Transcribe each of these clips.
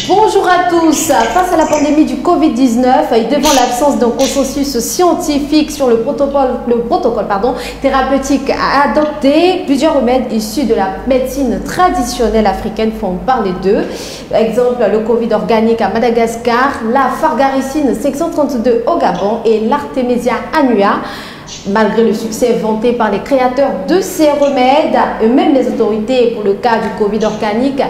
Bonjour à tous. Face à la pandémie du Covid-19 et devant l'absence d'un consensus scientifique sur le protocole thérapeutique à adopter, plusieurs remèdes issus de la médecine traditionnelle africaine font parler d'eux. Exemple, le Covid organique à Madagascar, la Fargaricine 532 au Gabon et l'Artemisia annua. Malgré le succès vanté par les créateurs de ces remèdes, et même les autorités pour le cas du Covid organique,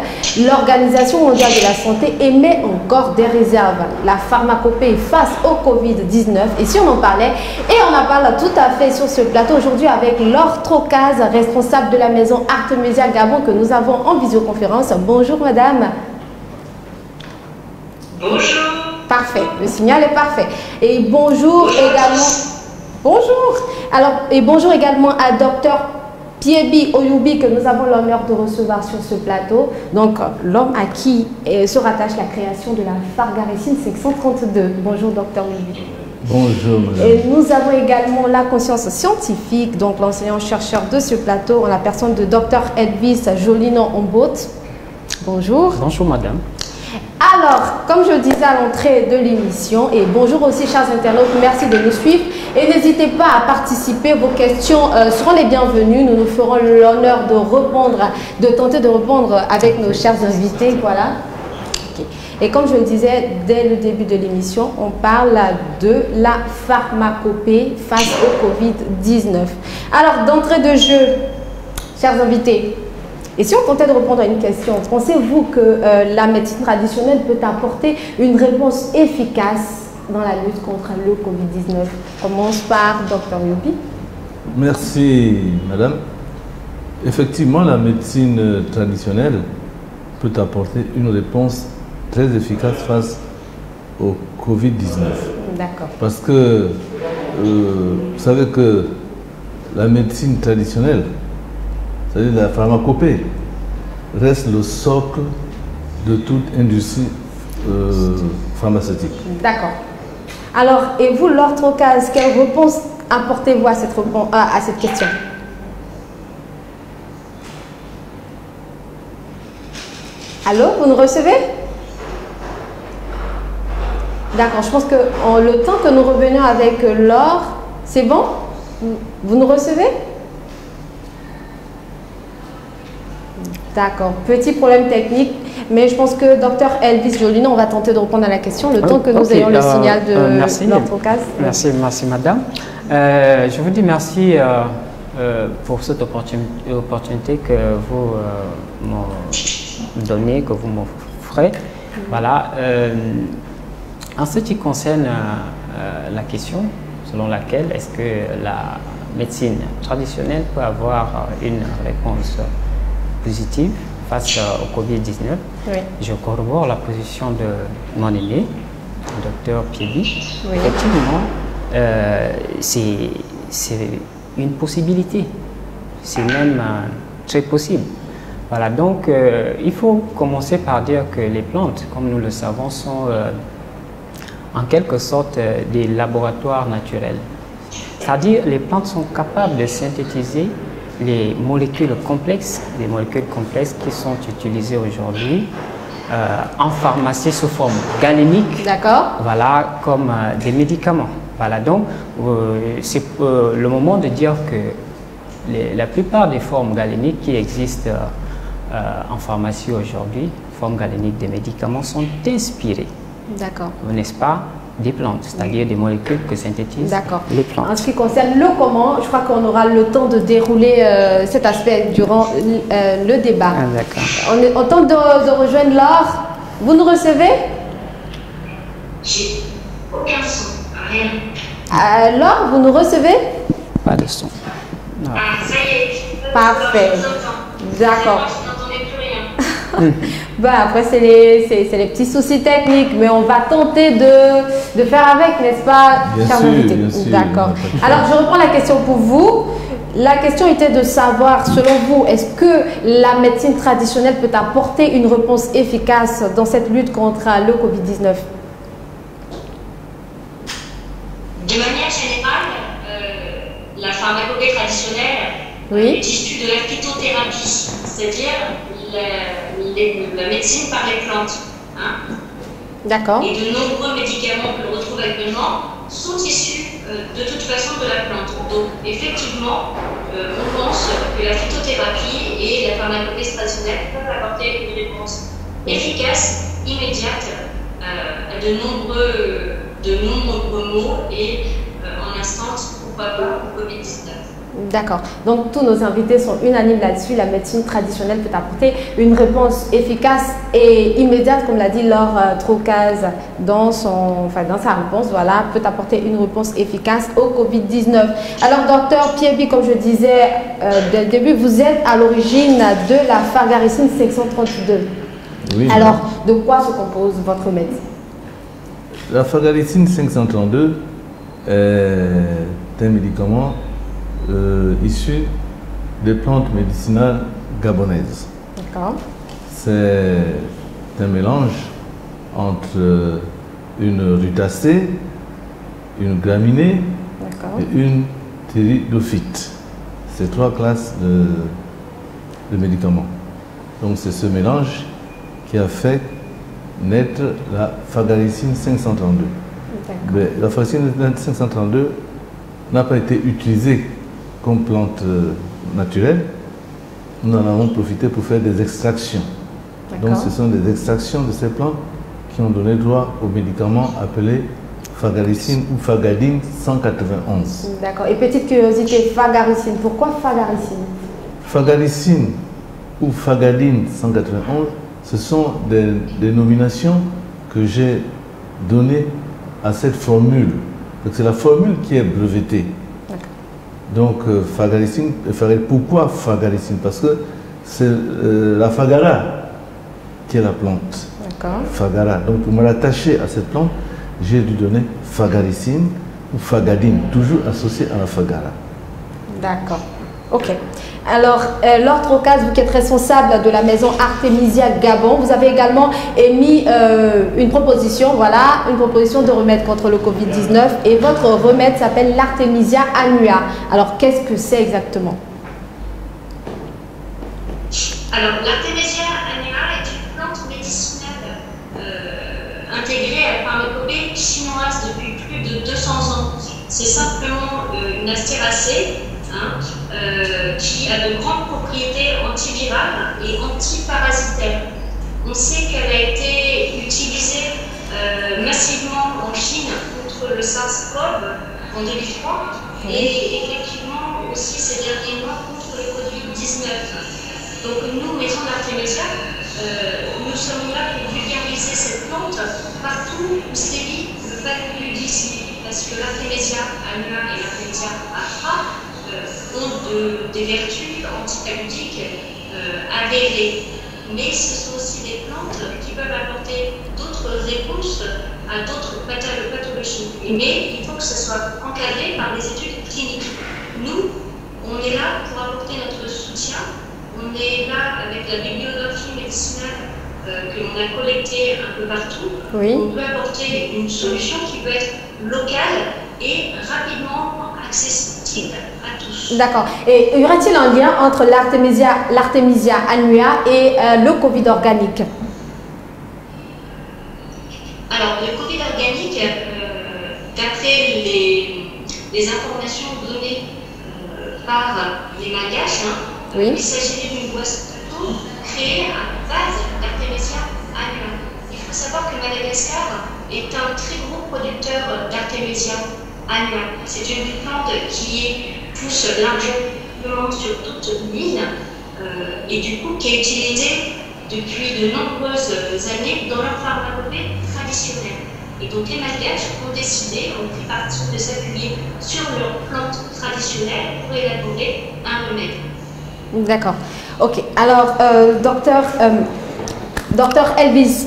l'Organisation mondiale de la santé émet encore des réserves. La pharmacopée face au Covid-19, et si on en parlait, et on en parle tout à fait sur ce plateau aujourd'hui avec Laure Trocaz, responsable de la maison Artemisia Gabon que nous avons en visioconférence. Bonjour madame. Bonjour. Parfait, le signal est parfait. Et bonjour également... Bonjour. Alors, et bonjour également à Dr Piebi Oyubi que nous avons l'honneur de recevoir sur ce plateau. Donc, l'homme à qui se rattache la création de la Fargaricine 532. Bonjour Dr Oyubi. Bonjour madame. Et nous avons également la conscience scientifique, donc l'enseignant-chercheur de ce plateau en la personne de Dr Edvis Jolinon-Ombot. Bonjour. Bonjour madame. Alors, comme je le disais à l'entrée de l'émission, et bonjour aussi chers internautes, merci de nous suivre et n'hésitez pas à participer, vos questions seront les bienvenues, nous nous ferons l'honneur de répondre, de tenter de répondre avec nos chers invités, voilà. Okay. Et comme je le disais dès le début de l'émission, on parle de la pharmacopée face au Covid-19. Alors, d'entrée de jeu, chers invités, et si on tentait de répondre à une question, pensez-vous que la médecine traditionnelle peut apporter une réponse efficace dans la lutte contre le Covid-19? On commence par Dr Yubi. Merci madame. Effectivement, la médecine traditionnelle peut apporter une réponse très efficace face au Covid-19. D'accord. Parce que vous savez que la médecine traditionnelle, c'est-à-dire la pharmacopée, reste le socle de toute industrie pharmaceutique. D'accord. Alors, et vous, Laure Trocaz, quelle réponse apportez-vous à cette question? Allô, vous nous recevez? D'accord, je pense que le temps que nous revenions avec Laure, c'est bon? Vous nous recevez? D'accord, petit problème technique, mais je pense que Dr Elvis Jolinon, on va tenter de répondre à la question, le temps que nous ayons le signal de Laure Trocaz. Merci madame. Je vous dis merci pour cette opportunité que vous me donnez, que vous m'offrez. Voilà. En ce qui concerne la question selon laquelle est-ce que la médecine traditionnelle peut avoir une réponse positive face au Covid-19, oui. Je corrobore la position de mon aîné, Dr Piebi. Oui. Effectivement, c'est une possibilité, c'est même très possible. Voilà, donc il faut commencer par dire que les plantes, comme nous le savons, sont en quelque sorte des laboratoires naturels. C'est-à-dire les plantes sont capables de synthétiser les molécules complexes qui sont utilisées aujourd'hui en pharmacie sous forme galénique, voilà, comme des médicaments. Voilà, donc c'est le moment de dire que la plupart des formes galéniques qui existent en pharmacie aujourd'hui, formes galéniques des médicaments, sont inspirées, n'est-ce pas, des plantes, c'est-à-dire des molécules que synthétisent les plantes. En ce qui concerne le comment, je crois qu'on aura le temps de dérouler cet aspect durant le débat. On tente de rejoindre Laure. Vous nous recevez? J'ai aucun son, rien. Laure, vous nous recevez? Pas de son. Non. Ah, ça y est. Parfait. D'accord. Ben, après, c'est les petits soucis techniques, mais on va tenter de faire avec, n'est-ce pas, chers invités? D'accord. Alors, je reprends la question pour vous. La question était de savoir, selon vous, est-ce que la médecine traditionnelle peut apporter une réponse efficace dans cette lutte contre le Covid-19? De manière générale, la pharmacopée traditionnelle est issue de la phytothérapie, c'est-à-dire la médecine par les plantes. Hein. D'accord. Et de nombreux médicaments que l'on retrouve actuellement sont issus de toute façon de la plante. Donc effectivement, on pense que la phytothérapie et la pharmacopée traditionnelle peuvent apporter une réponse efficace, immédiate à de nombreux maux et en instance, pourquoi pas, au Covid-19. D'accord. Donc, tous nos invités sont unanimes là-dessus. La médecine traditionnelle peut apporter une réponse efficace et immédiate, comme l'a dit Laure Trocaz dans sa réponse. Voilà, peut apporter une réponse efficace au Covid-19. Alors, docteur Pierbi, comme je disais dès le début, vous êtes à l'origine de la Fargaricine 532. Oui. Alors, de quoi se compose votre remède? La Fargaricine 532 est un médicament issu des plantes médicinales gabonaises. D'accord. C'est un mélange entre une rutacée, une graminée et une thériodophyte. C'est trois classes de médicaments. Donc c'est ce mélange qui a fait naître la Fargaricine 532. Mais la Fargaricine 532 n'a pas été utilisée comme plante naturelle. Nous en avons profité pour faire des extractions. Donc ce sont des extractions de ces plantes qui ont donné droit au médicament appelé Fargaricine ou Fargadine 191. D'accord. Et petite curiosité, Fargaricine, pourquoi Fargaricine? Fargaricine ou Fargadine 191, ce sont des nominations que j'ai données à cette formule. C'est la formule qui est brevetée. Donc, Fargaricine, pourquoi Fargaricine? Parce que c'est la Fagara qui est la plante. Fagara. Donc, pour me rattacher à cette plante, j'ai dû donner Fargaricine ou Fargadine, toujours associé à la Fagara. D'accord. Ok. Alors, Laure Trocaz, vous qui êtes responsable de la maison Artemisia Gabon, vous avez également émis une proposition, voilà, une proposition de remède contre le Covid-19 et votre remède s'appelle l'Artemisia annua. Alors, qu'est-ce que c'est exactement? Alors, l'Artemisia annua est une plante médicinale intégrée à la pharmacopée chinoise depuis plus de 200 ans. C'est simplement une astéracée qui a de grandes propriétés antivirales et antiparasitaires. On sait qu'elle a été utilisée massivement en Chine contre le SARS-CoV en 2003 et effectivement aussi ces derniers mois contre le Covid-19. Donc nous, Maison d'Artemisia, nous sommes là pour vulgariser cette plante partout où sévit le paludisme, parce que l'Artemisia annua et l'Artemisia afra ont des vertus antipaludiques avérées. Mais ce sont aussi des plantes qui peuvent apporter d'autres réponses à d'autres pathologies. Mais il faut que ce soit encadré par des études cliniques. Nous, on est là pour apporter notre soutien. On est là avec la bibliographie médicinale que l'on a collectée un peu partout. Oui. On peut apporter une solution qui peut être locale et rapidement accessible à tous. D'accord. Et y aurait-il un lien entre l'Artemisia annua et le Covid organique? Alors, le Covid organique, d'après les informations données par les Malgaches, il s'agirait d'une boisson créée à base d'Artemisia annua. Il faut savoir que Madagascar est un très gros producteur d'Artemisia annua. C'est une plante qui pousse largement sur toute l'île et du coup qui est utilisée depuis de nombreuses années dans leur pharmacopée traditionnelle. Et donc les Malgaches ont décidé, ont pris parti de s'appuyer sur leurs plantes traditionnelles pour élaborer un remède. D'accord. Ok. Alors, docteur Elvis,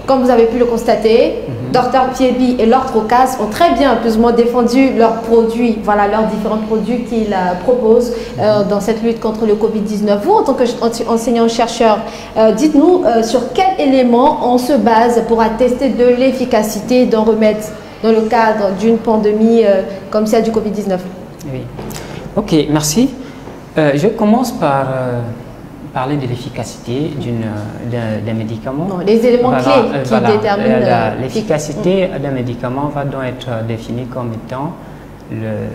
comme vous avez pu le constater, docteur Pierbi et Laure Trocaz ont très bien, plus ou moins, défendu leurs produits, voilà, leurs différents produits qu'ils proposent dans cette lutte contre le Covid-19. Vous, en tant qu'enseignant-chercheur, dites-nous sur quels éléments on se base pour attester de l'efficacité d'un remède dans le cadre d'une pandémie comme celle du Covid-19. Oui. Ok, merci. Je commence par parler de l'efficacité d'un médicament. Non, les éléments clés qui déterminent l'efficacité d'un médicament va donc être définie comme étant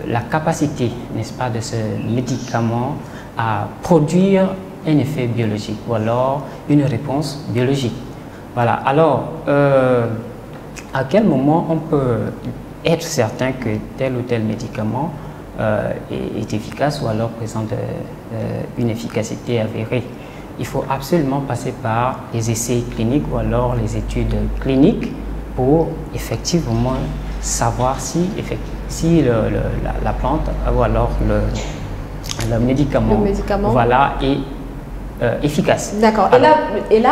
la capacité, n'est-ce pas, de ce médicament à produire un effet biologique ou alors une réponse biologique. Voilà. Alors, à quel moment on peut être certain que tel ou tel médicament est efficace ou alors présente une efficacité avérée? Il faut absolument passer par les essais cliniques ou alors les études cliniques pour effectivement savoir si la plante ou alors le médicament voilà, est efficace. D'accord. Et là,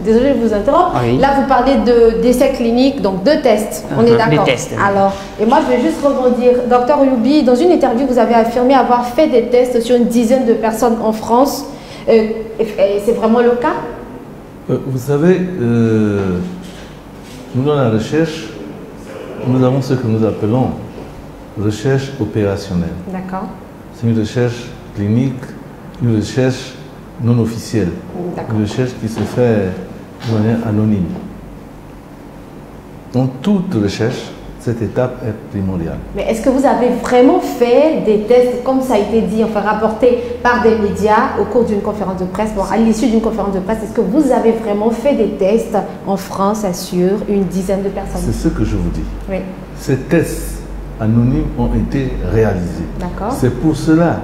désolé de vous interrompre, oui. Là vous parlez d'essais cliniques, donc de tests, on est d'accord. Des tests. Alors, et moi je vais juste rebondir. Docteur Oyoubi, dans une interview, vous avez affirmé avoir fait des tests sur une dizaine de personnes en France. C'est vraiment le cas? Vous savez, nous dans la recherche, nous avons ce que nous appelons recherche opérationnelle. D'accord. C'est une recherche clinique, une recherche non officielle, une recherche qui se fait de manière anonyme. Dans toute recherche, cette étape est primordiale. Mais est-ce que vous avez vraiment fait des tests, comme ça a été dit, enfin rapporté par des médias au cours d'une conférence de presse, bon, à l'issue d'une conférence de presse, est-ce que vous avez vraiment fait des tests en France sur une dizaine de personnes? C'est ce que je vous dis. Oui. Ces tests anonymes ont été réalisés. D'accord. C'est pour cela,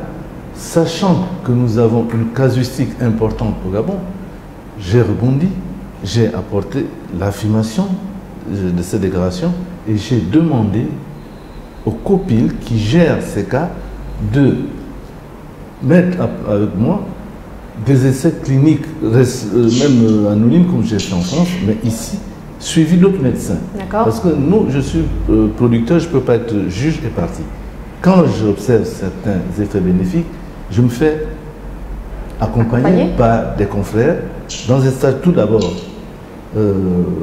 sachant que nous avons une casuistique importante au Gabon, j'ai rebondi, j'ai apporté l'affirmation de ces déclarations et j'ai demandé au COPIL qui gère ces cas de mettre avec moi des essais cliniques, même anonymes comme j'ai fait en France, mais ici, suivi d'autres médecins. Parce que nous, je suis producteur, je ne peux pas être juge et partie. Quand j'observe certains effets bénéfiques, je me fais accompagner par des confrères dans un stade tout d'abord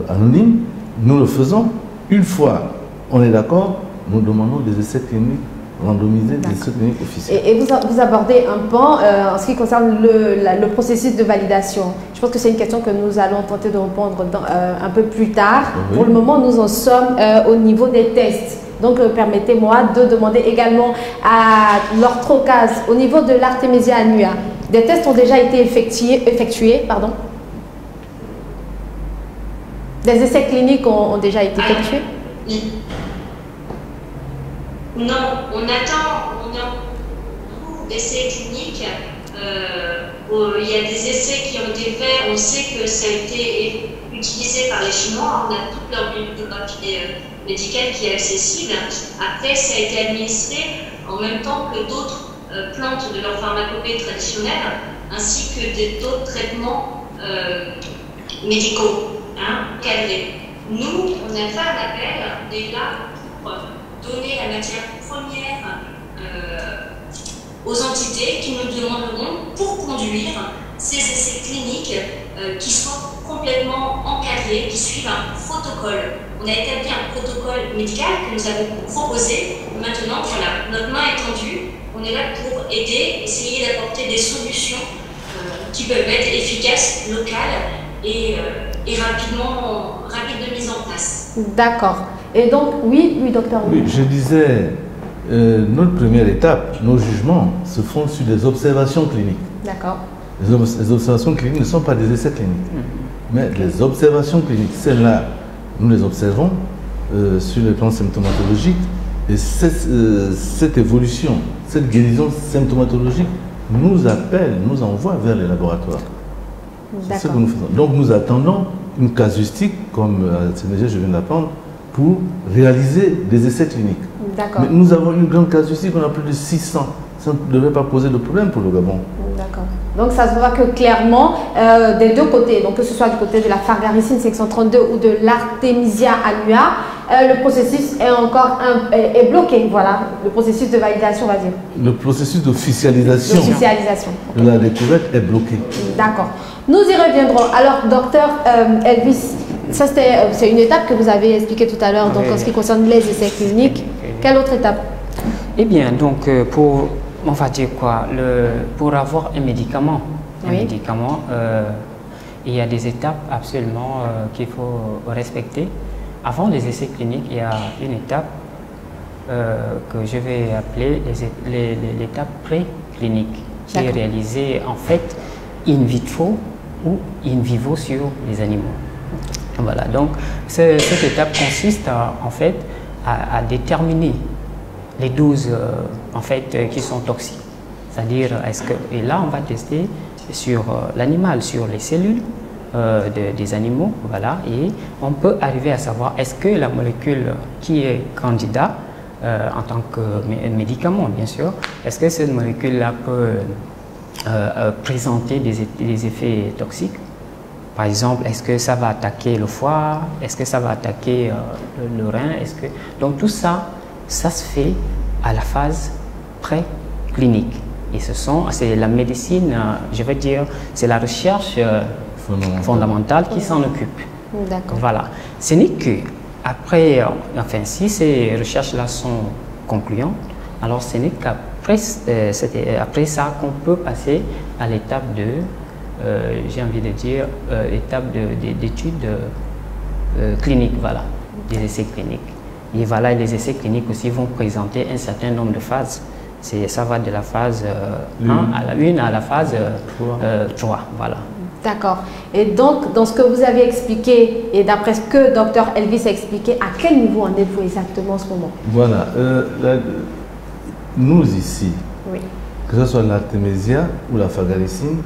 anonyme. Nous le faisons. Une fois on est d'accord, nous demandons des essais cliniques randomisés, des essais cliniques officiels. Et vous abordez un pan en ce qui concerne le processus de validation. Je pense que c'est une question que nous allons tenter de répondre un peu plus tard. Oui. Pour le moment, nous en sommes au niveau des tests. Donc, permettez-moi de demander également à l'orthrocase, au niveau de l'Artemisia annua, des tests ont déjà été effectués. Des essais cliniques ont déjà été effectués? Non, on attend beaucoup d'essais cliniques. Il y a des essais qui ont été faits, on sait que ça a été utilisé par les Chinois, on a toute leur bibliographie médicale qui est accessible. Après, ça a été administré en même temps que d'autres plantes de leur pharmacopée traditionnelle, ainsi que d'autres traitements médicaux. Cadré. Nous, on a fait un appel déjà pour donner la matière première aux entités qui nous demanderont pour conduire ces essais cliniques qui soient complètement encadrés, qui suivent un protocole. On a établi un protocole médical que nous avons proposé. Maintenant, voilà, notre main est tendue. On est là pour aider, essayer d'apporter des solutions qui peuvent être efficaces, locales et rapide de mise en place. D'accord. Et donc, oui, docteur. Oui, je disais, notre première étape, nos jugements se font sur des observations cliniques. D'accord. Les observations cliniques ne sont pas des essais cliniques, mais les observations cliniques, celles-là, nous les observons sur le plan symptomatologique et cette évolution, cette guérison symptomatologique nous appelle, nous envoie vers les laboratoires. C'est ce que nous faisons. Donc nous attendons une casuistique, comme je viens d'apprendre, pour réaliser des essais cliniques. Mais nous avons une grande casuistique, on a plus de 600. Ça ne devrait pas poser de problème pour le Gabon. D'accord. Donc ça se voit que clairement, des deux côtés, donc que ce soit du côté de la Fargaricine 532 ou de l'Artemisia annua, le processus est encore bloqué. Voilà, le processus de validation, on va dire. Le processus d'officialisation de la découverte est bloqué. D'accord. Nous y reviendrons. Alors, docteur Elvis, ça c'est une étape que vous avez expliquée tout à l'heure, donc en ce qui concerne les essais cliniques. Quelle autre étape? Eh bien, donc on va dire quoi, pour avoir un médicament, un médicament, il y a des étapes absolument qu'il faut respecter. Avant les essais cliniques, il y a une étape que je vais appeler l'étape pré-clinique, qui est réalisée en fait in vitro ou in vivo sur les animaux. Voilà, donc cette étape consiste en fait à déterminer les doses en fait qui sont toxiques. C'est-à-dire, et là on va tester sur l'animal, sur les cellules des animaux, voilà, et on peut arriver à savoir est-ce que la molécule qui est candidat en tant que médicament, bien sûr, est-ce que cette molécule-là peut présenter des effets toxiques. Par exemple, est-ce que ça va attaquer le foie? Est-ce que ça va attaquer le rein? Donc tout ça, ça se fait à la phase pré-clinique. Et c'est la médecine, je veux dire, c'est la recherche fondamentale qui s'en occupe. D'accord. Voilà. Ce n'est que après, enfin, si ces recherches-là sont concluantes, alors ce n'est qu'après ça qu'on peut passer à l'étape de, j'ai envie de dire, étape d'études cliniques, voilà, des essais cliniques. Et voilà, les essais cliniques aussi vont présenter un certain nombre de phases. Ça va de la phase 1 à la phase 3, voilà. D'accord. Et donc, dans ce que vous avez expliqué, et d'après ce que Dr Elvis a expliqué, à quel niveau en êtes-vous exactement en ce moment? Voilà. Nous ici, que ce soit l'artémisia ou la fagarécine,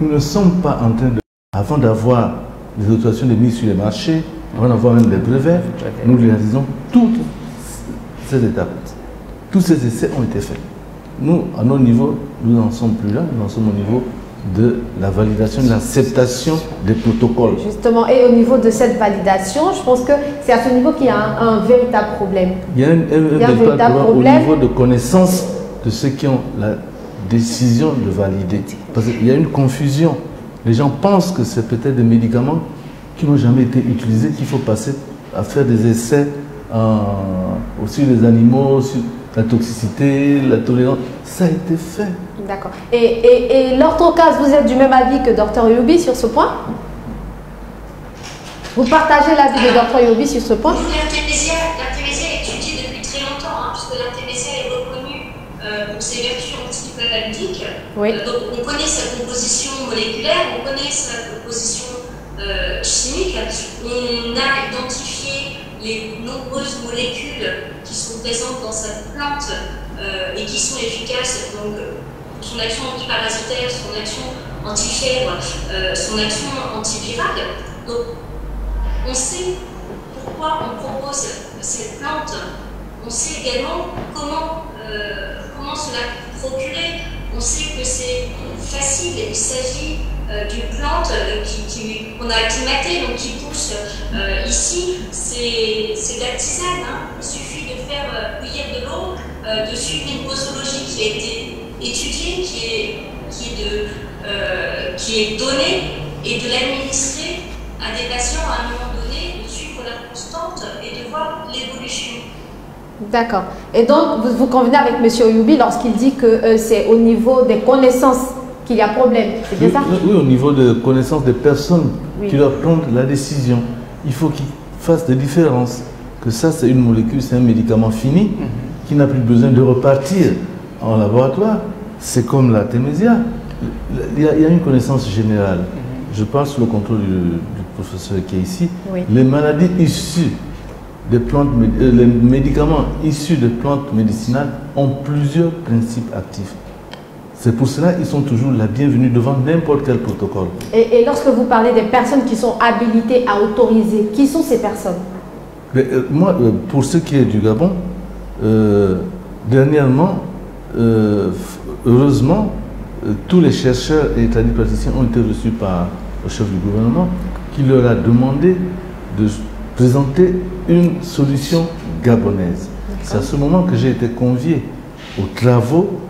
nous ne sommes pas en train de... Avant d'avoir des autorisations de mise sur les marchés, avant d'avoir même des brevets, nous réalisons toutes ces étapes. Tous ces essais ont été faits. Nous, à notre niveau, nous n'en sommes plus là, nous en sommes au niveau de la validation, de l'acceptation des protocoles. Justement, et au niveau de cette validation, je pense que c'est à ce niveau qu'il y a un véritable problème. Il y a un véritable problème au niveau de connaissance de ceux qui ont la décision de valider. Parce qu'il y a une confusion. Les gens pensent que c'est peut-être des médicaments qui n'ont jamais été utilisés, qu'il faut passer à faire des essais sur les animaux, sur la toxicité, la tolérance. Ça a été fait. D'accord. Et l'orthocase, vous êtes du même avis que Dr Yobi sur ce point? Vous partagez l'avis de Dr Yobi sur ce point? L'artémisia est étudiée depuis très longtemps, puisque l'artémisia est reconnue pour ses vertus antipaludiques. Donc on connaît sa composition moléculaire, on connaît sa composition chimique. On a identifié les nombreuses molécules qui sont présentes dans cette plante et qui sont efficaces. Donc, son action antiparasitaire, son action antifièvre, son action antivirale. Donc, on sait pourquoi on propose cette plante. On sait également comment se la procurer. On sait que c'est facile. Il s'agit d'une plante qu'on a acclimatée, donc qui pousse ici. C'est de la tisane. Il suffit de faire bouillir de l'eau, de suivre une posologie qui a été étudiée, qui est donnée, et de l'administrer à des patients à un moment donné, de suivre la constante et de voir l'évolution. D'accord. Et donc, vous convenez avec M. Yobi lorsqu'il dit que c'est au niveau des connaissances qu'il y a problème, c'est bien ça? Oui, au niveau de connaissance des personnes qui doivent prendre la décision. Il faut qu'ils fassent des différences. Que ça, c'est une molécule, c'est un médicament fini qui n'a plus besoin de repartir en laboratoire. C'est comme l'artémisia. Il y a une connaissance générale. Je parle sous le contrôle du professeur qui est ici. Les maladies issues des plantes, les médicaments issus de plantes médicinales ont plusieurs principes actifs. C'est pour cela qu'ils sont toujours la bienvenue devant n'importe quel protocole. Et lorsque vous parlez des personnes qui sont habilitées à autoriser, qui sont ces personnes? Mais, moi, pour ce qui est du Gabon, dernièrement, heureusement, tous les chercheurs et tradipraticiens ont été reçus par le chef du gouvernement qui leur a demandé de présenter une solution gabonaise. C'est à ce moment que j'ai été convié aux travaux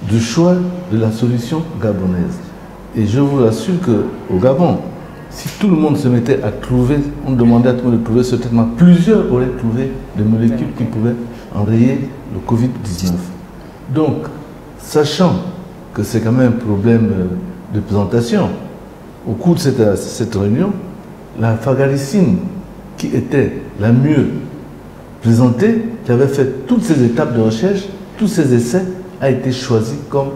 du choix de la solution gabonaise. Et je vous assure qu'au Gabon, si tout le monde se mettait à trouver, on demandait à tout le monde de trouver ce traitement, plusieurs auraient trouvé des molécules qui pouvaient enrayer le Covid-19. Donc, sachant que c'est quand même un problème de présentation. Au cours de cette réunion, la fagaricine qui était la mieux présentée, qui avait fait toutes ces étapes de recherche, tous ces essais, a été choisie comme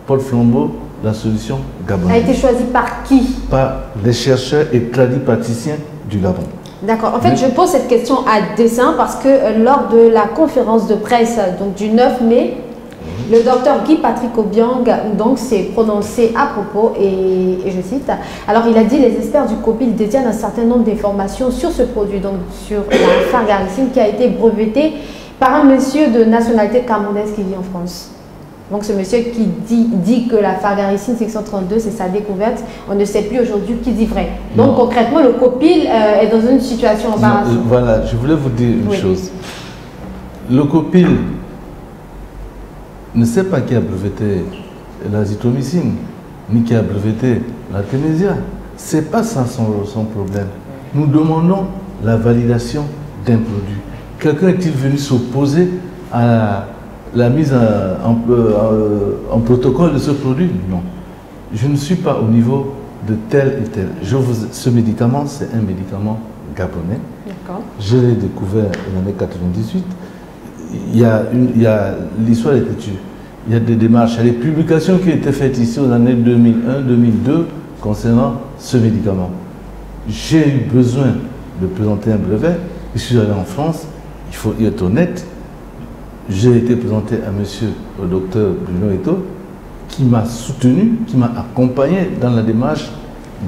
Paul Flambeau, la solution gabonaise. A été choisie par qui? Par les chercheurs et praticiens du Gabon. D'accord. En fait, je pose cette question à dessein parce que lors de la conférence de presse donc, du 9 mai, le docteur Guy Patrick Obiang s'est prononcé à propos et je cite, alors il a dit les experts du COPIL détiennent un certain nombre d'informations sur ce produit, donc sur la fargaricine qui a été brevetée par un monsieur de nationalité camerounaise qui vit en France. Donc ce monsieur qui dit que la fargaricine 632 c'est sa découverte, on ne sait plus aujourd'hui qui dit vrai. Donc non. Concrètement le COPIL est dans une situation embarrassante. Voilà, je voulais vous dire une chose. Le COPIL ne sait pas qui a breveté l'azithromycine, ni qui a breveté l'artémisia. Ce n'est pas ça son problème. Nous demandons la validation d'un produit. Quelqu'un est-il venu s'opposer à la mise en protocole de ce produit? Non. Je ne suis pas au niveau de tel et tel. Ce médicament, c'est un médicament gabonais. Je l'ai découvert en l'année 98. L'histoire est têtue. Il y a des démarches, il y a des publications qui ont été faites ici aux années 2001-2002 concernant ce médicament. J'ai eu besoin de présenter un brevet. Je suis allé en France, il faut y être honnête. J'ai été présenté à monsieur, au docteur Bruno Eto, qui m'a soutenu, qui m'a accompagné dans la démarche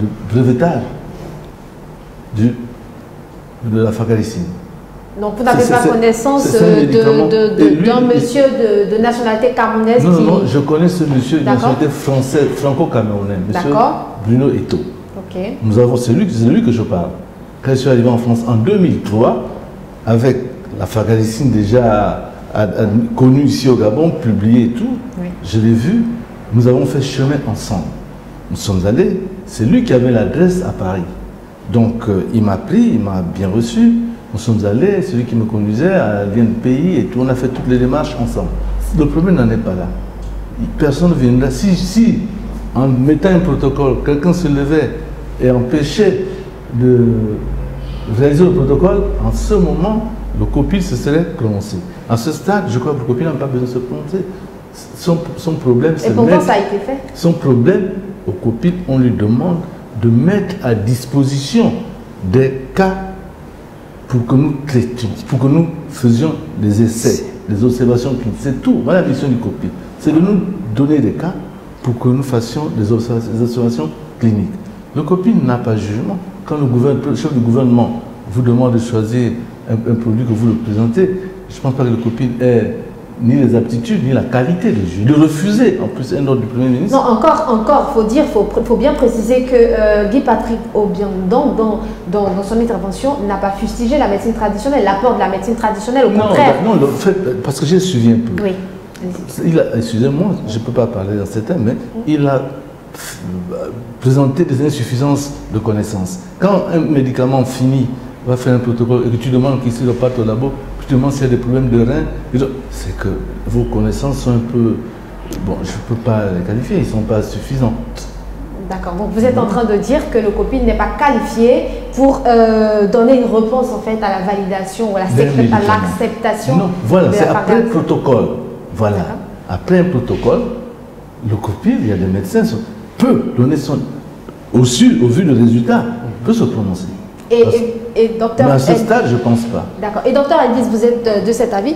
de brevetage de la fargaricine. Donc vous n'avez pas connaissance d'un monsieur de nationalité camerounaise? Non, non, je connais ce monsieur de nationalité française, franco-camerounaise, monsieur Bruno Eto. C'est lui que je parle. Quand je suis arrivé en France en 2003, avec la fargaricine déjà connue ici au Gabon, publiée et tout, je l'ai vu, nous avons fait chemin ensemble. Nous sommes allés, c'est lui qui avait l'adresse à Paris. Donc il m'a pris, il m'a bien reçu. Nous sommes allés, celui qui me conduisait à l'INPI et tout, on a fait toutes les démarches ensemble. Le problème n'en est pas là. Personne ne viendra. Si, en mettant un protocole, quelqu'un se levait et empêchait de réaliser le protocole, en ce moment, le COPIL se serait prononcé. À ce stade, je crois que le COPIL n'a pas besoin de se prononcer. Son problème, c'est... Et pourquoi ça a été fait? Son problème, au COPIL, on lui demande de mettre à disposition des cas pour que nous traitions, pour que nous faisions des essais, des observations cliniques. C'est tout. Voilà la mission du COPIL. C'est de nous donner des cas pour que nous fassions des observations cliniques. Le COPIL n'a pas de jugement. Quand le chef du gouvernement vous demande de choisir un produit que vous le présentez, je ne pense pas que le COPIL ait ni les aptitudes, ni la qualité de juge. De refuser, en plus, un ordre du Premier ministre. Non, encore, faut bien préciser que Guy Patrick Obiang, dans son intervention, n'a pas fustigé la médecine traditionnelle, l'apport de la médecine traditionnelle, au contraire. Non, parce que j'ai suivi un peu. Oui. Excusez-moi, je ne peux pas parler dans ce terme, mais il a présenté des insuffisances de connaissances. Quand un médicament fini va faire un protocole et que tu demandes qu'il se reparte au labo, tu demandes s'il y a des problèmes de reins, c'est que vos connaissances sont un peu... Bon, je ne peux pas les qualifier, ils ne sont pas suffisantes. D'accord, donc vous êtes en train de dire que le COPIL n'est pas qualifié pour donner une réponse en fait à la validation ou à l'acceptation. Non, voilà, c'est après le protocole. Voilà, après un protocole, le COPIL, il y a des médecins, peut donner son... Au vu du résultat, peut se prononcer. Et docteur, mais à ce stade, je ne pense pas. D'accord. Et docteur Elvis, vous êtes de cet avis?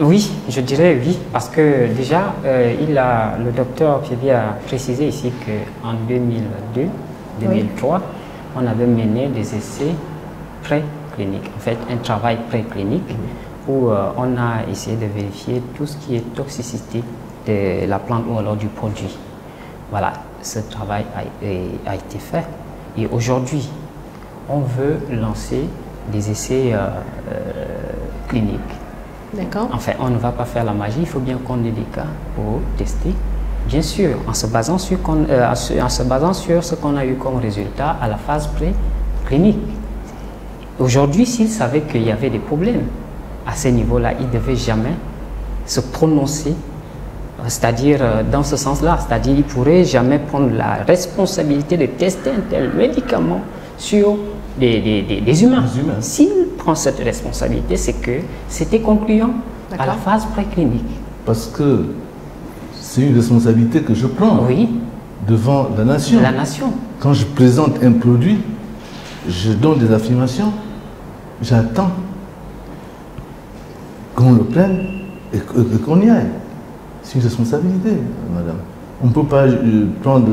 Oui, je dirais oui, parce que déjà, le docteur Piébi a précisé ici qu'en 2002-2003, on avait mené des essais précliniques, en fait un travail préclinique où on a essayé de vérifier tout ce qui est toxicité de la plante ou alors du produit. Voilà, ce travail a été fait. Et aujourd'hui, on veut lancer des essais cliniques. D'accord. Enfin, on ne va pas faire la magie, il faut bien qu'on ait des cas pour tester. Bien sûr, en se basant sur ce qu'on a eu comme résultat à la phase pré-clinique. Aujourd'hui, s'il savait qu'il y avait des problèmes à ce niveau-là, il ne devait jamais se prononcer c'est-à-dire dans ce sens-là, c'est-à-dire il ne pourrait jamais prendre la responsabilité de tester un tel médicament sur des humains. S'il prend cette responsabilité, c'est que c'était concluant à la phase préclinique. Parce que c'est une responsabilité que je prends devant la nation. La nation. Quand je présente un produit, je donne des affirmations, j'attends qu'on le prenne et qu'on y aille. C'est une responsabilité, madame. On ne peut pas prendre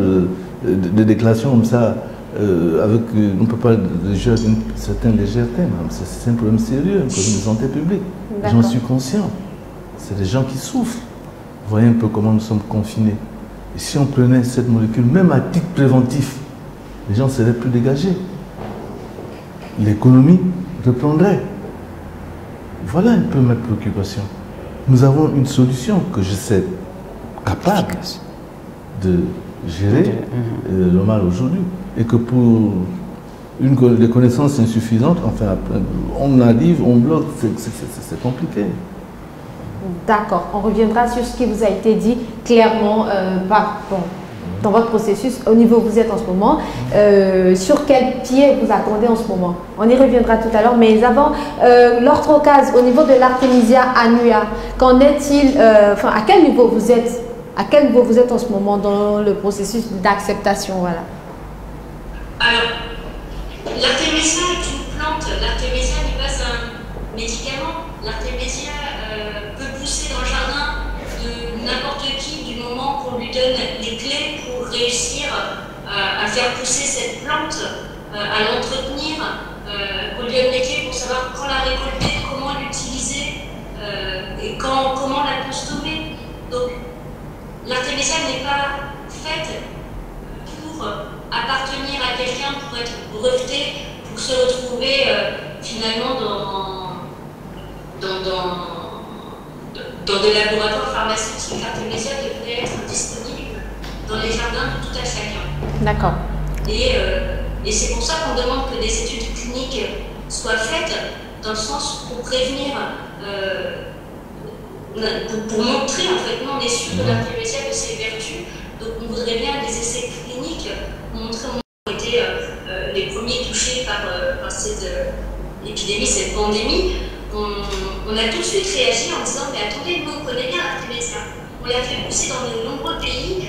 des déclarations comme ça, on ne peut pas jouer avec une certaine légèreté, madame. C'est un problème sérieux, un problème de santé publique. J'en suis conscient. C'est des gens qui souffrent. Vous voyez un peu comment nous sommes confinés. Et si on prenait cette molécule, même à titre préventif, les gens seraient plus dégagés. L'économie reprendrait. Voilà un peu ma préoccupation. Nous avons une solution que je sais capable de gérer le mal aujourd'hui. Et que pour des connaissances insuffisantes, enfin, on arrive, on bloque, c'est compliqué. D'accord, on reviendra sur ce qui vous a été dit clairement dans votre processus, au niveau où vous êtes en ce moment, sur quel pied vous attendez en ce moment. On y reviendra tout à l'heure, mais avant, l'orthrocase, au niveau de l'artémisia annua, qu'en est-il, à quel niveau vous êtes? À quel niveau vous êtes en ce moment dans le processus d'acceptation, voilà. Alors, l'artémisia est une plante, l'artémisia n'est pas un médicament. L'artémisia peut pousser dans le jardin de n'importe qui du moment qu'on lui donne les clés pour réussir à faire pousser cette plante, à l'entretenir, qu'on lui donne les clés pour savoir quand la récolter, comment l'utiliser et comment la consommer. Donc, l'artémisia n'est pas faite pour appartenir à quelqu'un, pour être breveté, pour se retrouver finalement dans des laboratoires pharmaceutiques. L'artémisia devrait être disponible dans les jardins de tout à chacun. D'accord. Et c'est pour ça qu'on demande que des études cliniques soient faites, dans le sens pour prévenir, pour montrer en fait, nous on est sûr de l'artémisia, de ses vertus. Donc on voudrait bien des essais cliniques pour montrer comment on a été les premiers touchés par cette épidémie, cette pandémie. On a tout de suite réagi en disant mais attendez, nous on connaît bien l'artémisia. On l'a fait pousser dans de nombreux pays.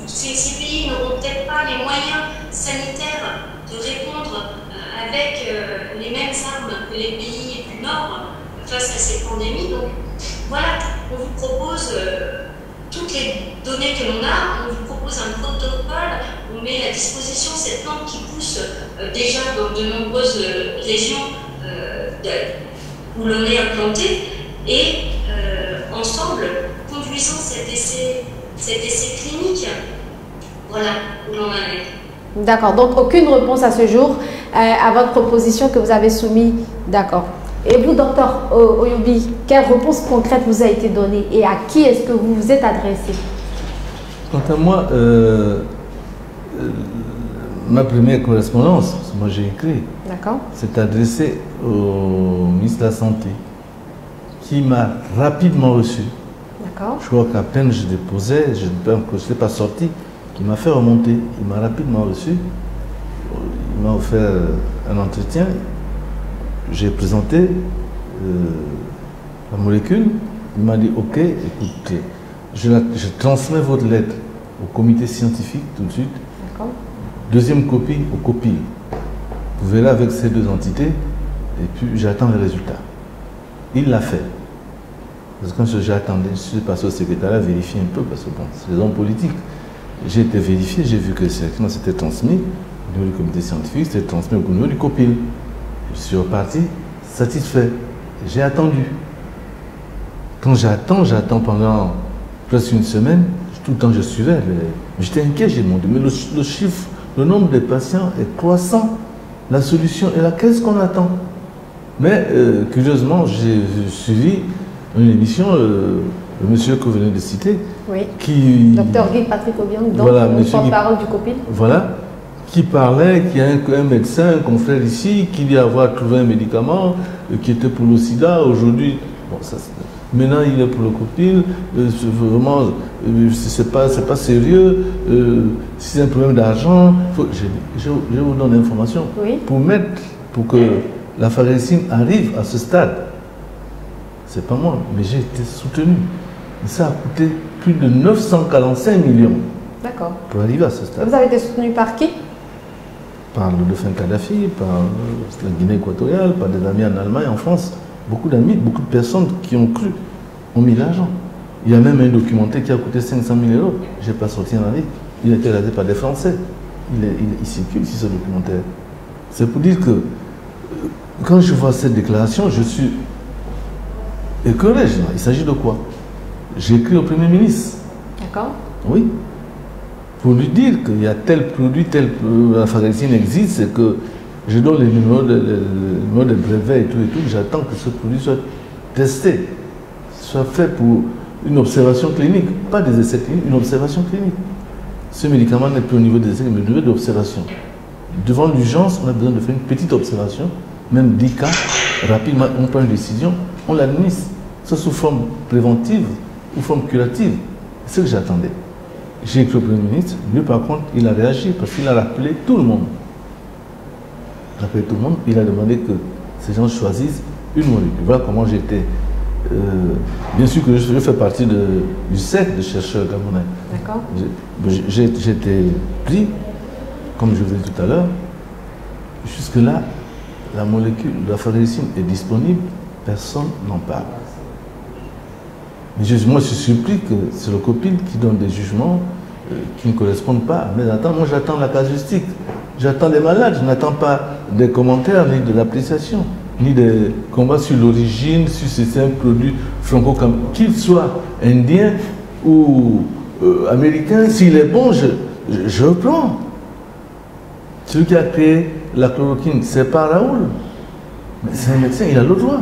Ces pays n'auront peut-être pas les moyens sanitaires de répondre avec les mêmes armes que les pays du Nord face à ces pandémies. Donc voilà, on vous propose toutes les données que l'on a, on vous propose un protocole, on met à disposition cette plante qui pousse déjà dans de nombreuses régions où l'on est implanté et ensemble, conduisons cet essai clinique, voilà où l'on en est. D'accord, donc aucune réponse à ce jour à votre proposition que vous avez soumise, d'accord. Et vous, docteur Oyoubi, quelle réponse concrète vous a été donnée et à qui est-ce que vous vous êtes adressé? Quant à moi, ma première correspondance, parce que moi j'ai écrit, s'est adressée au ministre de la Santé, qui m'a rapidement reçu. Je crois qu'à peine je déposais, je n'étais pas sorti, il m'a fait remonter, il m'a rapidement reçu, il m'a offert un entretien, j'ai présenté la molécule, il m'a dit ok, écoute, je transmets votre lettre au comité scientifique tout de suite. Deuxième copie au COPIL. Vous verrez avec ces deux entités et puis j'attends les résultats. Il l'a fait. Parce que quand j'attendais, je suis passé au secrétariat vérifier un peu parce que bon, c'est des hommes politiques. J'ai été vérifié, j'ai vu que c'était transmis au niveau du comité scientifique, c'était transmis au niveau du COPIL. Je suis reparti satisfait. J'ai attendu. Quand j'attends pendant presque une semaine, tout le temps je suivais. J'étais inquiet, j'ai demandé, mais le chiffre, le nombre de patients est croissant. La solution est là, qu'est-ce qu'on attend? Mais curieusement, j'ai suivi une émission, le monsieur que vous venez de citer, qui... Dr Guy Patrick Obiang, donc voilà, porte-parole du COPIL. Voilà, qui parlait, qui a un médecin, un confrère ici, qui dit avoir trouvé un médicament qui était pour le sida. Aujourd'hui, bon, ça, Maintenant, il est pour le copil. Vraiment, c'est pas sérieux. Si c'est un problème d'argent, je vous donne l'information. Oui. Pour que la pharmacine arrive à ce stade. C'est pas moi, mais j'ai été soutenu. Et ça a coûté plus de 945 millions. D'accord. Pour arriver à ce stade. Vous avez été soutenu par qui? Par le défunt Kadhafi, par la Guinée équatoriale, par des amis en Allemagne, en France. Beaucoup d'amis, beaucoup de personnes qui ont cru, ont mis l'argent. Il y a même un documentaire qui a coûté 500 000 €. Je n'ai pas sorti en avis. Il a été réalisé par des Français. Il circule ici ce documentaire. C'est pour dire que quand je vois cette déclaration, je suis écœuré. Il s'agit de quoi? J'ai écrit au Premier ministre. D'accord. Oui. Pour lui dire qu'il y a tel produit, la pharmacine existe, c'est que je donne les numéros de brevets et tout, j'attends que ce produit soit testé, soit fait pour une observation clinique, pas des essais cliniques, une observation clinique. Ce médicament n'est plus au niveau des essais, mais au niveau de l'observation. Devant l'urgence, on a besoin de faire une petite observation, même 10 cas, rapidement, on prend une décision, on l'administre, soit sous forme préventive ou forme curative. C'est ce que j'attendais. J'ai écrit au Premier ministre, lui par contre, il a réagi parce qu'il a rappelé tout le monde. Il a demandé que ces gens choisissent une molécule. Voilà comment j'étais. Bien sûr que je fais partie du cercle de chercheurs gabonais. D'accord. J'ai été pris, comme je vous l'ai dit tout à l'heure. Jusque-là, la molécule, la pharmacine est disponible, personne n'en parle. Mais moi, je suis surpris que c'est le copil qui donne des jugements qui ne correspondent pas à mes attentes. Moi, j'attends la casuistique. J'attends les malades. Je n'attends pas des commentaires, ni de l'appréciation, ni des combats sur l'origine, sur si c'est un produit franco-camerounais. Qu'il soit indien ou américain, s'il est bon, je reprends. Celui qui a créé la chloroquine, c'est pas Raoul. Mais c'est un médecin, il a le droit.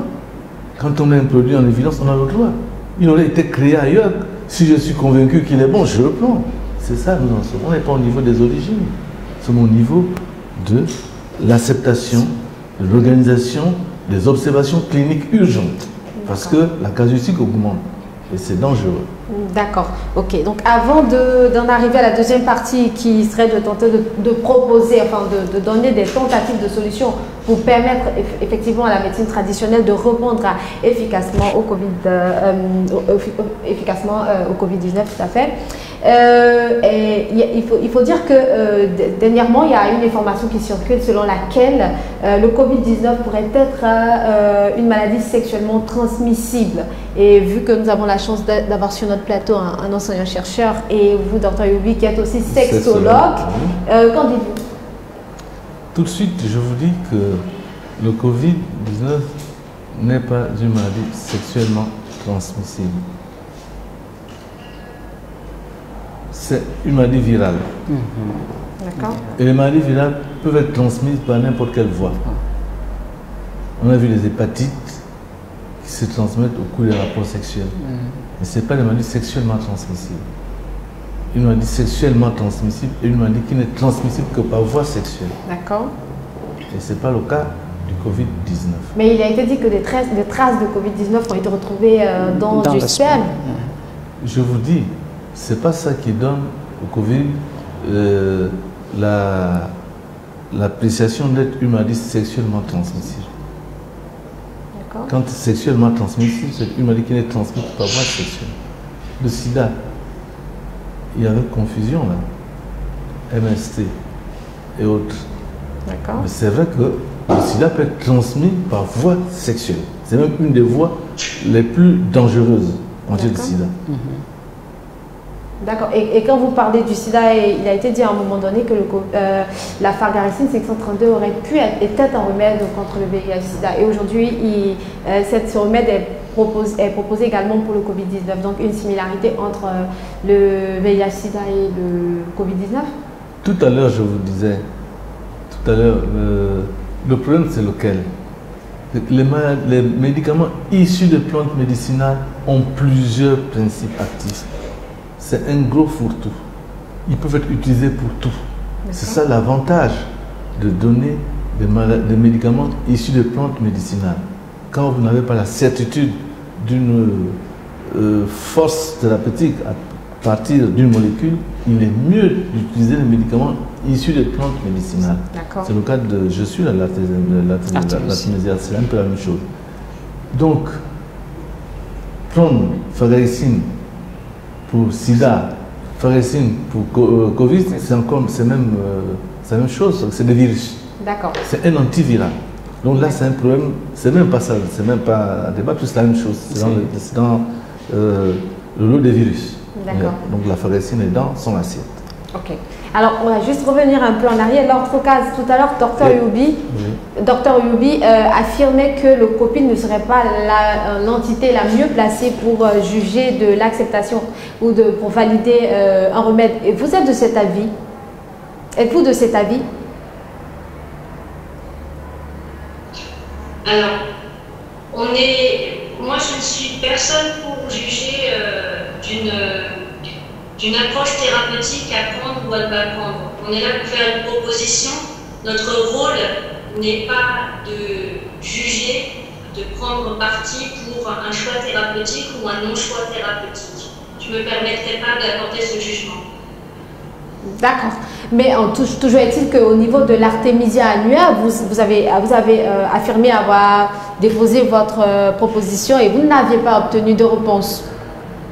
Quand on a un produit en évidence, on a le droit. Il aurait été créé ailleurs. Si je suis convaincu qu'il est bon, je le prends. C'est ça, nous en sommes. On n'est pas au niveau des origines. Nous sommes au niveau de l'acceptation, de l'organisation, des observations cliniques urgentes. Parce que la casuistique augmente. Et c'est dangereux. D'accord. Ok. Donc, avant d'en arriver à la deuxième partie qui serait de tenter de proposer, enfin de donner des tentatives de solutions pour permettre effectivement à la médecine traditionnelle de répondre efficacement au Covid-19, tout à fait. Il faut dire que dernièrement, il y a une information qui circule selon laquelle le Covid-19 pourrait être une maladie sexuellement transmissible. Et vu que nous avons la chance d'avoir sur notre plateau un enseignant-chercheur et vous, Dr Yobi, qui êtes aussi sexologue, qu'en dites-vous? Tout de suite, je vous dis que le Covid-19 n'est pas une maladie sexuellement transmissible. C'est une maladie virale. D'accord. Et les maladies virales peuvent être transmises par n'importe quelle voie. On a vu les hépatites qui se transmettent au cours des rapports sexuels. Mais ce n'est pas des maladies sexuellement transmissibles. Une maladie sexuellement transmissible et une maladie qui n'est transmissible que par voie sexuelle. D'accord. Et ce n'est pas le cas du Covid-19. Mais il a été dit que des traces de Covid-19 ont été retrouvées dans du sperme. Je vous dis, ce n'est pas ça qui donne au Covid l'appréciation d'être une maladie sexuellement transmissible. Quand c'est sexuellement transmissible, c'est une maladie qui n'est transmise par voie sexuelle. Le sida, il y avait confusion là, MST et autres. Mais c'est vrai que le sida peut être transmis par voie sexuelle. C'est même une des voies les plus dangereuses en matière de sida. D'accord. Et quand vous parlez du sida, il a été dit à un moment donné que la fargaricine 532 aurait pu être un remède contre le VIH-Sida. Et aujourd'hui, ce remède est proposé également pour le Covid-19. Donc une similarité entre le VIH-Sida et le Covid-19. Tout à l'heure, je vous disais, le problème c'est lequel? Les médicaments issus de plantes médicinales ont plusieurs principes actifs. C'est un gros fourre-tout. Ils peuvent être utilisés pour tout. C'est ça l'avantage de donner des médicaments issus de plantes médicinales. Quand vous n'avez pas la certitude d'une force thérapeutique à partir d'une molécule, il est mieux d'utiliser les médicaments issus des plantes médicinales. C'est le cas de, je suis l'artémisia, c'est un peu la même chose. Donc, prendre pharécine pour sida, pharécine pour Covid, c'est même la même chose, c'est des virus. C'est un antiviral. Donc là, c'est un problème, c'est même pas ça, c'est même pas un débat, c'est la même chose. C'est dans le lot des virus. Donc la pharécine est dans son assiette. Ok. Alors, on va juste revenir un peu en arrière. L'orthocase, tout à l'heure, Dr Youbi affirmait que le copine ne serait pas l'entité la mieux placée pour juger de l'acceptation ou pour valider un remède. Et vous êtes de cet avis? Êtes-vous de cet avis? Alors, moi je ne suis personne pour juger d'une approche thérapeutique à prendre ou à ne pas prendre. On est là pour faire une proposition. Notre rôle n'est pas de juger, de prendre parti pour un choix thérapeutique ou un non-choix thérapeutique. Je ne me permettrai pas d'apporter ce jugement. D'accord. Mais toujours est-il qu'au niveau de l'artémisia annua, vous avez affirmé avoir déposé votre proposition et vous n'aviez pas obtenu de réponse.